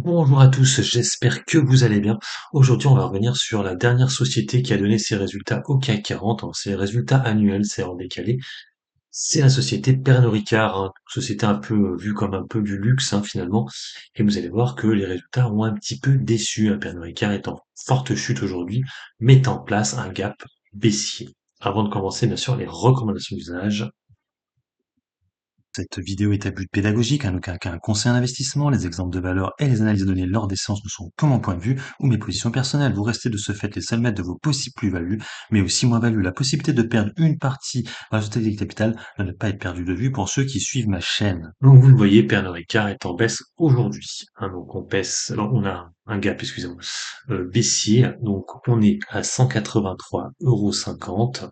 Bonjour à tous, j'espère que vous allez bien. Aujourd'hui, on va revenir sur la dernière société qui a donné ses résultats au CAC 40. Alors, ses résultats annuels, c'est en décalé. C'est la société Pernod Ricard, hein, société un peu vue comme un peu du luxe, hein, finalement. Et vous allez voir que les résultats ont un petit peu déçu. Pernod Ricard est en forte chute aujourd'hui, met en place un gap baissier. Avant de commencer, bien sûr, les recommandations d'usage. Cette vidéo est à but pédagogique, en aucun cas un conseil en investissement. Les exemples de valeur et les analyses données lors des séances ne sont que mon point de vue ou mes positions personnelles. Vous restez de ce fait les seuls maîtres de vos possibles plus-values, mais aussi moins-values. La possibilité de perdre une partie dans la totalité du capital doit ne pas être perdue de vue pour ceux qui suivent ma chaîne. Donc vous le voyez, Pernod Ricard est en baisse aujourd'hui, hein. Donc on a un gap, excusez-moi, baissier. Donc on est à 183,50 €.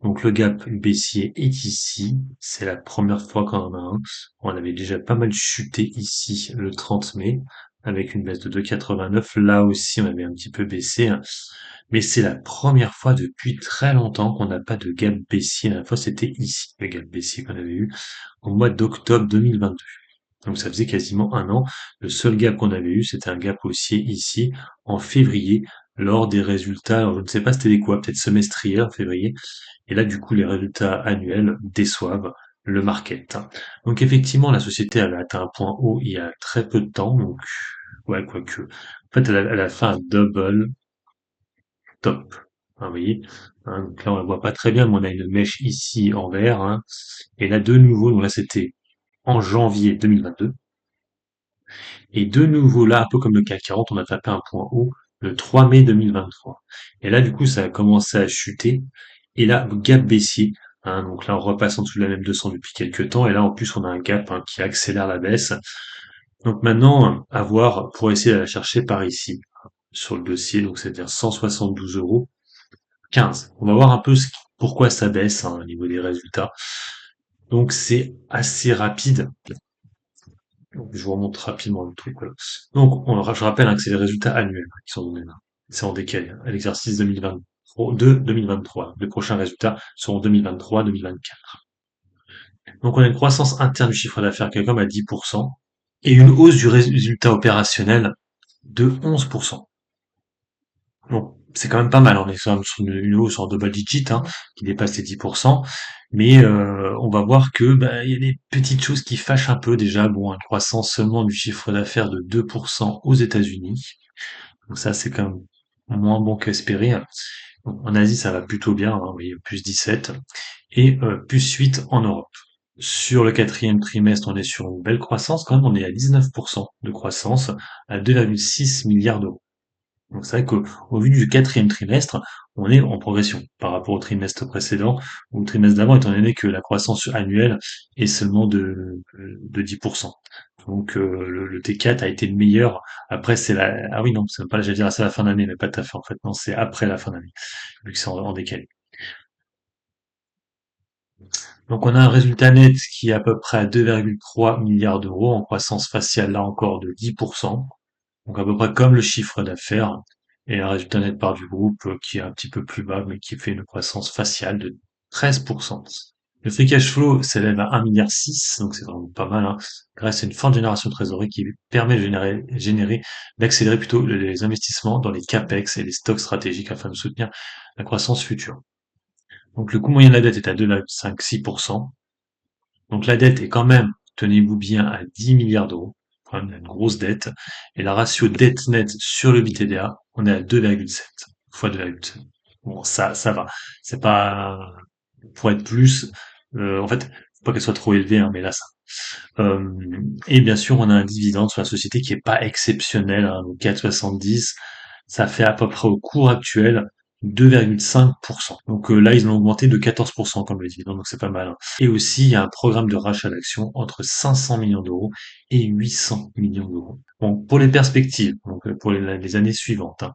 Donc le gap baissier est ici. C'est la première fois qu'on en a un. On avait déjà pas mal chuté ici le 30 mai avec une baisse de 2,89. Là aussi, on avait un petit peu baissé, hein. Mais c'est la première fois depuis très longtemps qu'on n'a pas de gap baissier. La dernière fois, c'était ici, le gap baissier qu'on avait eu au mois d'octobre 2022. Donc ça faisait quasiment un an. Le seul gap qu'on avait eu, c'était un gap haussier ici en février lors des résultats. Alors je ne sais pas c'était quoi, peut-être semestriel en février. Et là, du coup, les résultats annuels déçoivent le market. Donc effectivement, la société elle a atteint un point haut il y a très peu de temps. Donc ouais, quoique. En fait, elle a fait un double top. Vous voyez, hein, donc là, on la voit pas très bien, mais on a une mèche ici en vert, hein. Et là, de nouveau, donc là, c'était en janvier 2022. Et de nouveau là, un peu comme le CAC 40, on a tapé un point haut le 3 mai 2023. Et là, du coup, ça a commencé à chuter. Et là, gap baissier, hein, donc là, on repasse en dessous de la même 200 depuis quelques temps. Et là, en plus, on a un gap, hein, qui accélère la baisse. Donc maintenant, à voir pour essayer de la chercher par ici, sur le dossier, donc c'est-à-dire 172 € 15. On va voir un peu pourquoi ça baisse, hein, au niveau des résultats. Donc c'est assez rapide. Donc, je vous remonte rapidement le truc. Voilà. Donc, je rappelle, hein, que c'est les résultats annuels, hein, qui sont donnés là. C'est en décalé, hein, à l'exercice 2022-2023. Les prochains résultats seront 2023-2024. Donc, on a une croissance interne du chiffre d'affaires qui est comme à 10% et une hausse du résultat opérationnel de 11%. Donc, c'est quand même pas mal. On est quand même sur une hausse en double digit, hein, qui dépasse les 10%. Mais on va voir que bah, il y a des petites choses qui fâchent un peu déjà. Bon, une croissance seulement du chiffre d'affaires de 2% aux États-Unis. Donc ça, c'est quand même moins bon qu'espéré. Donc, en Asie, ça va plutôt bien, hein, vous voyez, plus 17 et plus 8 en Europe. Sur le quatrième trimestre, on est sur une belle croissance. Quand même, on est à 19% de croissance à 2,6 milliards d'euros. Donc c'est vrai qu'au vu du quatrième trimestre, on est en progression par rapport au trimestre précédent ou au trimestre d'avant, étant donné que la croissance annuelle est seulement de 10%. Donc le T4 a été le meilleur. Après c'est la ah oui non c'est pas j'allais dire c'est la fin d'année mais pas tout à fait en fait non c'est après la fin d'année vu que c'est en décalé. Donc on a un résultat net qui est à peu près à 2,3 milliards d'euros en croissance faciale là encore de 10%. Donc à peu près comme le chiffre d'affaires et un résultat net part du groupe qui est un petit peu plus bas mais qui fait une croissance faciale de 13%. Le free cash flow s'élève à 1,6 milliard, donc c'est vraiment pas mal, hein, grâce à une forte génération de trésorerie qui permet de d'accélérer plutôt les investissements dans les CAPEX et les stocks stratégiques afin de soutenir la croissance future. Donc le coût moyen de la dette est à 2,56%. Donc la dette est quand même, tenez-vous bien, à 10 milliards d'euros, quand même une grosse dette. Et la ratio dette nette sur le BTDA, on est à 2,7 fois 2,7. Bon, ça va. C'est pas pour être plus. En fait, faut pas qu'elle soit trop élevée, hein, mais là ça. Euh, et bien sûr, on a un dividende sur la société qui est pas exceptionnel, hein, donc 4,70. Ça fait à peu près au cours actuel 2,5%. Donc là, ils ont augmenté de 14% comme le dividende, donc c'est pas mal, hein. Et aussi, il y a un programme de rachat d'actions entre 500 millions d'euros et 800 millions d'euros. Bon, pour les perspectives, donc pour les années suivantes, hein,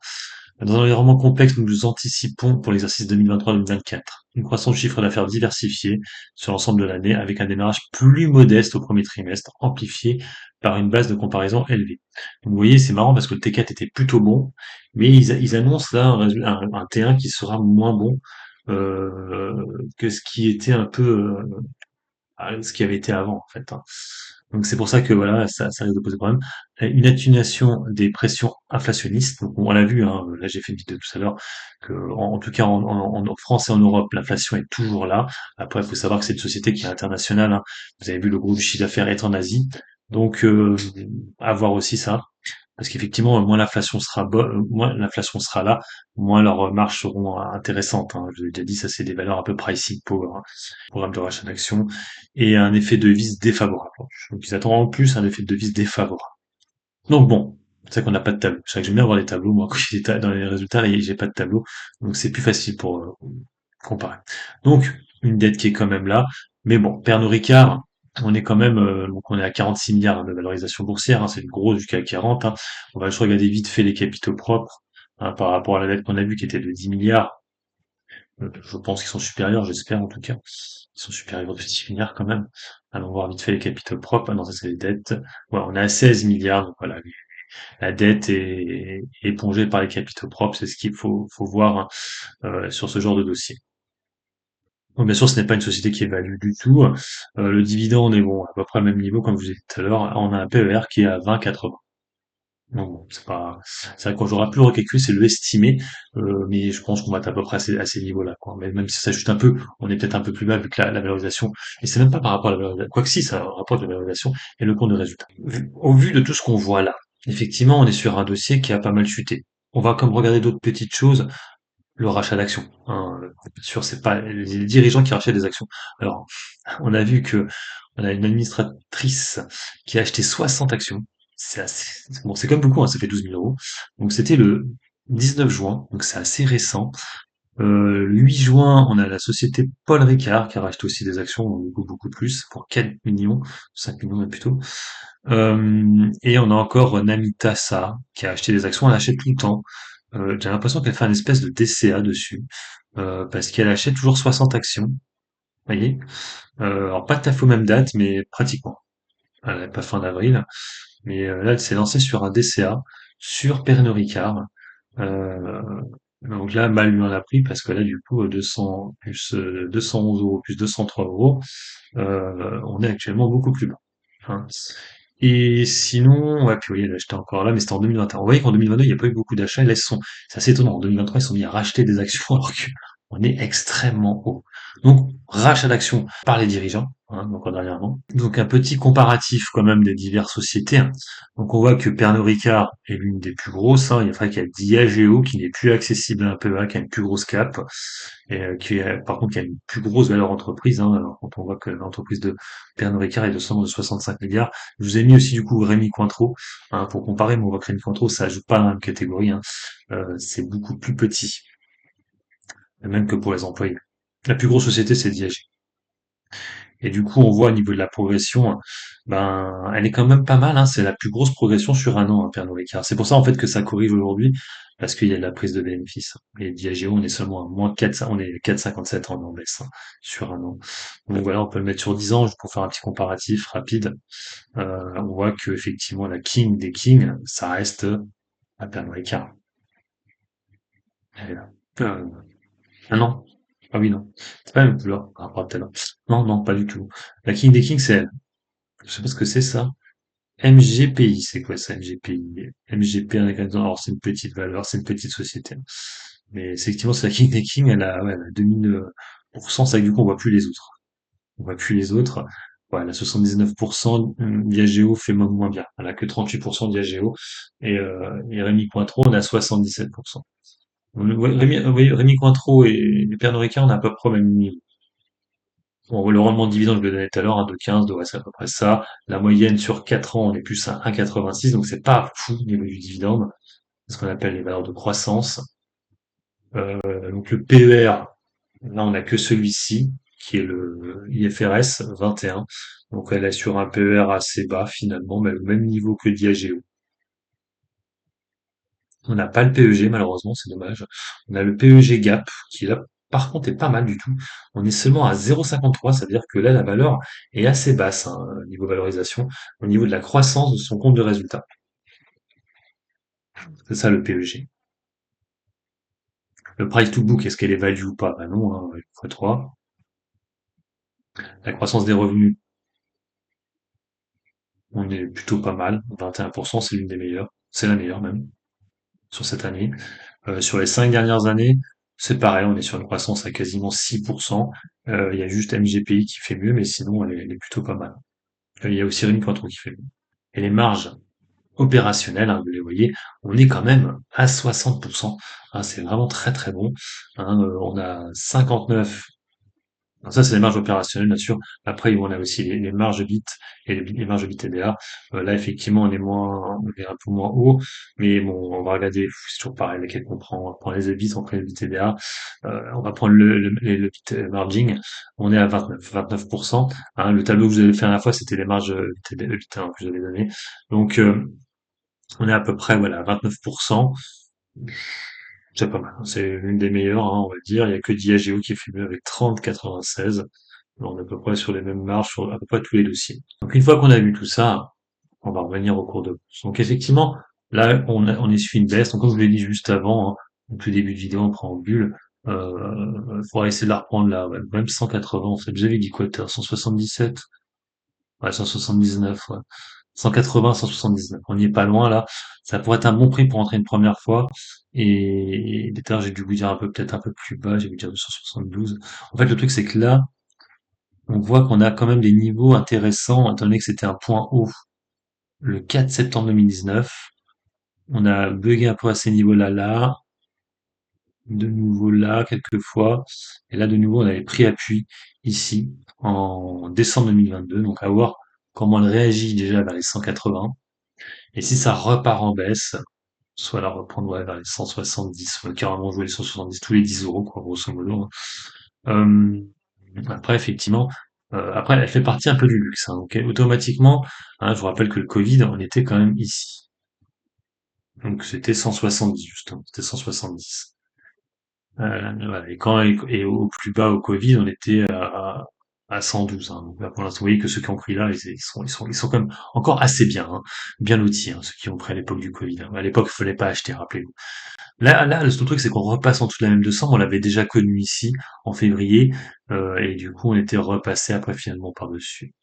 dans un environnement complexe, nous anticipons pour l'exercice 2023-2024 une croissance du chiffre d'affaires diversifiée sur l'ensemble de l'année avec un démarrage plus modeste au premier trimestre, amplifié par une base de comparaison élevée. Donc vous voyez, c'est marrant parce que le T4 était plutôt bon, mais ils annoncent là un T1 qui sera moins bon que ce qui était un peu à ce qui avait été avant, en fait, hein. Donc c'est pour ça que voilà, ça risque de poser problème. Une atténuation des pressions inflationnistes. Donc on l'a vu, hein, là j'ai fait une vidéo tout à l'heure, que en tout cas en France et en Europe, l'inflation est toujours là. Après, il faut savoir que c'est une société qui est internationale, hein. Vous avez vu, le gros du chiffre d'affaires est en Asie. Donc à voir aussi ça. Parce qu'effectivement, moins l'inflation sera là, moins leurs marges seront intéressantes, hein. Je l'ai déjà dit, ça c'est des valeurs un peu pricing power, hein. Programme de rachat d'actions et un effet de devise défavorable. Donc ils attendent en plus un effet de devise défavorable. Donc bon, c'est vrai qu'on n'a pas de tableau. C'est vrai que j'aime bien avoir des tableaux. Moi, quand j'ai dans les résultats, là, j'ai pas de tableau. Donc c'est plus facile pour comparer. Donc une dette qui est quand même là. Mais bon, Pernod Ricard, on est quand même, donc on est à 46 milliards de valorisation boursière, hein, c'est le gros du CAC 40, hein. On va juste regarder vite fait les capitaux propres, hein, par rapport à la dette qu'on a vue qui était de 10 milliards. Je pense qu'ils sont supérieurs, j'espère en tout cas. Ils sont supérieurs de 10 milliards quand même. Allons voir vite fait les capitaux propres. Ah non, ça c'est les dettes. Ouais, on est à 16 milliards, donc voilà, la dette est épongée par les capitaux propres, c'est ce qu'il faut voir, hein, sur ce genre de dossier. Donc, bien sûr, ce n'est pas une société qui est value du tout. Le dividende est bon, à peu près au même niveau, comme je vous ai dit tout à l'heure. On a un PER qui est à 20,80. Donc bon, c'est vrai qu'on j'aurais pu le recalculer, c'est le estimé, mais je pense qu'on va être à peu près à ces niveaux-là, quoi. Mais même si ça chute un peu, on est peut-être un peu plus bas vu que la valorisation, et c'est même pas par rapport à la valorisation, quoique si, ça a un rapport avec la valorisation et le compte de résultat. Au vu de tout ce qu'on voit là, effectivement, on est sur un dossier qui a pas mal chuté. On va comme regarder d'autres petites choses, le rachat d'actions, hein. Bien sûr, c'est pas les dirigeants qui rachètent des actions. Alors, on a vu que on a une administratrice qui a acheté 60 actions. C'est assez, bon, c'est comme beaucoup, hein, ça fait 12 000 euros. Donc c'était le 19 juin, donc c'est assez récent. Le 8 juin, on a la société Paul Ricard qui a racheté aussi des actions, beaucoup plus, pour 4 millions, 5 millions même plutôt. Et on a encore Namita Sa qui a acheté des actions, elle achète tout le temps. J'ai l'impression qu'elle fait un espèce de DCA dessus, parce qu'elle achète toujours 60 actions, vous voyez. Alors pas tout à fait aux mêmes dates, mais pratiquement. Elle n'est pas fin d'avril, mais là, elle s'est lancée sur un DCA sur Pernod Ricard. Euh, donc là, mal lui en a pris parce que là, du coup, 200 plus 211 euros plus 203 euros, on est actuellement beaucoup plus bas, hein. Et sinon, ouais, puis oui, elle achetait encore là, mais c'était en 2021. On voyait qu'en 2022, il n'y a pas eu beaucoup d'achats, et là, c'est assez étonnant. En 2023, ils se sont mis à racheter des actions alors qu'on est extrêmement haut. Donc, rachat d'actions par les dirigeants, hein, donc dernièrement. Donc, un petit comparatif quand même des diverses sociétés, hein. Donc, on voit que Pernod Ricard est l'une des plus grosses, hein. Il y a, qu'il y a Diageo qui n'est plus accessible à un PEA, qui a une plus grosse cap, et par contre, qui a une plus grosse valeur entreprise, hein. Alors, quand on voit que l'entreprise de Pernod Ricard est de 65 milliards, je vous ai mis aussi du coup Rémi Cointreau, hein, pour comparer, mais on voit que Rémi Cointreau, ça ajoute pas dans la même catégorie, hein. C'est beaucoup plus petit, même que pour les employés. La plus grosse société, c'est Diageo. Et du coup, on voit au niveau de la progression, ben, elle est quand même pas mal, hein. C'est la plus grosse progression sur un an, hein, Pernod Ricard. C'est pour ça, en fait, que ça corrige aujourd'hui, parce qu'il y a de la prise de bénéfices. Et Diageo, on est seulement à moins 4, on est 4,57 en baisse, hein, sur un an. Donc voilà, on peut le mettre sur 10 ans, juste pour faire un petit comparatif rapide. On voit que effectivement la king des kings, ça reste à Pernod Ricard. Elle est là. Euh, ah non. Ah oui, non. C'est pas la même couleur par rapport à tout à l'heure. Non, non, pas du tout. La king des kings, c'est elle. Je sais pas ce que c'est ça. MGPI, c'est quoi ça, MGPI? MGP, alors c'est une petite valeur, c'est une petite société. Mais effectivement, c'est la king des kings, elle a 2000%, c'est vrai que du coup, on voit plus les autres. On voit plus les autres. Voilà, 79%, Diageo fait moins bien. Elle a que 38% Diageo. Et Rémi Cointreau, on a 77%. Ouais, oui, Rémi Cointreau et Pernod Ricard, on a à peu près au même niveau. Bon, le rendement de dividende, je le donnais tout à l'heure, hein, de 15, ouais, c'est à peu près ça. La moyenne sur 4 ans, on est plus à 1,86, donc c'est pas fou au niveau du dividende. C'est ce qu'on appelle les valeurs de croissance. Donc le PER, là, on a que celui-ci, qui est le IFRS 21. Donc elle est sur un PER assez bas finalement, mais au même niveau que Diageo. On n'a pas le PEG malheureusement, c'est dommage. On a le PEG Gap, qui là, par contre, est pas mal du tout. On est seulement à 0,53, ça veut dire que là, la valeur est assez basse, hein, niveau valorisation, au niveau de la croissance de son compte de résultat. C'est ça le PEG. Le price to book, est-ce qu'elle est value ou pas? Bah non, hein, x3. La croissance des revenus, on est plutôt pas mal. 21%, c'est l'une des meilleures. C'est la meilleure même, sur cette année. Sur les 5 dernières années, c'est pareil, on est sur une croissance à quasiment 6%. Il y a juste MGPI qui fait mieux, mais sinon, elle est plutôt pas mal. Il y a aussi Rémi Cointreau qui fait mieux. Et les marges opérationnelles, hein, vous les voyez, on est quand même à 60%. Hein, c'est vraiment très très bon. Hein, on a 59. Donc ça, c'est les marges opérationnelles, bien sûr. Après, on a aussi les marges bits et les marges bits TDA. Là, effectivement, on est un peu moins haut, mais bon, on va regarder, c'est toujours pareil, lequel on prend les bits, on prend les bits TDA. On va prendre le bit margin. On est à 29%. Hein, le tableau que vous avez fait à la fois, c'était les marges TDA, bits, hein, que je vous avais donné. Donc, on est à peu près, voilà, à 29%. C'est pas mal. C'est l'une des meilleures, hein, on va dire. Il y a que Diageo qui fait mieux avec 30,96. On est à peu près sur les mêmes marges sur à peu près tous les dossiers. Donc une fois qu'on a vu tout ça, on va revenir au cours de bourse. Donc effectivement, là, on essuie une baisse. Donc comme je vous l'ai dit juste avant, hein, au tout début de vidéo, en préambule, il faudra essayer de la reprendre là, ouais, même 180, en fait. Vous avez dit quoi, 177? Ouais, 179, ouais. 180, 179. On n'y est pas loin là. Ça pourrait être un bon prix pour entrer une première fois. Et d'ailleurs, j'ai dû vous dire un peu, peut-être un peu plus bas, j'ai dû dire 272. En fait, le truc, c'est que là, on voit qu'on a quand même des niveaux intéressants, étant donné que c'était un point haut le 4 septembre 2019. On a bugué un peu à ces niveaux-là, de nouveau là, quelques fois. Et là, de nouveau, on avait pris appui ici, en décembre 2022. Donc, à voir comment elle réagit déjà vers les 180. Et si ça repart en baisse, soit la reprendre ouais, vers les 170, carrément jouer les 170 tous les 10 euros, quoi, grosso modo, hein. Euh, Après, effectivement, après, elle fait partie un peu du luxe, hein, donc automatiquement, hein, je vous rappelle que le Covid, on était quand même ici. Donc c'était 170 justement, c'était 170. Voilà, et au plus bas au Covid, on était à 112. Hein. Donc là, pour l'instant, vous voyez que ceux qui ont pris là, ils sont quand même encore assez bien, hein, bien lotis, hein, ceux qui ont pris à l'époque du Covid. Hein. À l'époque, il fallait pas acheter, rappelez-vous. Là, le seul truc, c'est qu'on repasse en dessous de la même 200. On l'avait déjà connu ici en février, et du coup, on était repassé après finalement par-dessus.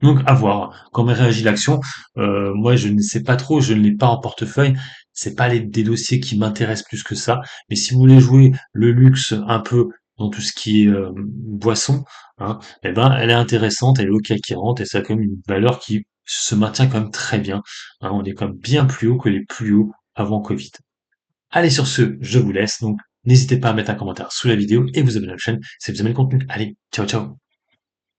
Donc, à voir comment réagit l'action. Moi, je ne sais pas trop, je ne l'ai pas en portefeuille. C'est pas des dossiers qui m'intéressent plus que ça. Mais si vous voulez jouer le luxe un peu dans tout ce qui est boisson, hein, eh ben, elle est intéressante, elle est au CAC 40 et ça a quand même une valeur qui se maintient quand même très bien. Hein, on est quand même bien plus haut que les plus hauts avant Covid. Allez, sur ce, je vous laisse. Donc, n'hésitez pas à mettre un commentaire sous la vidéo et vous abonner à la chaîne si vous aimez le contenu. Allez, ciao, ciao.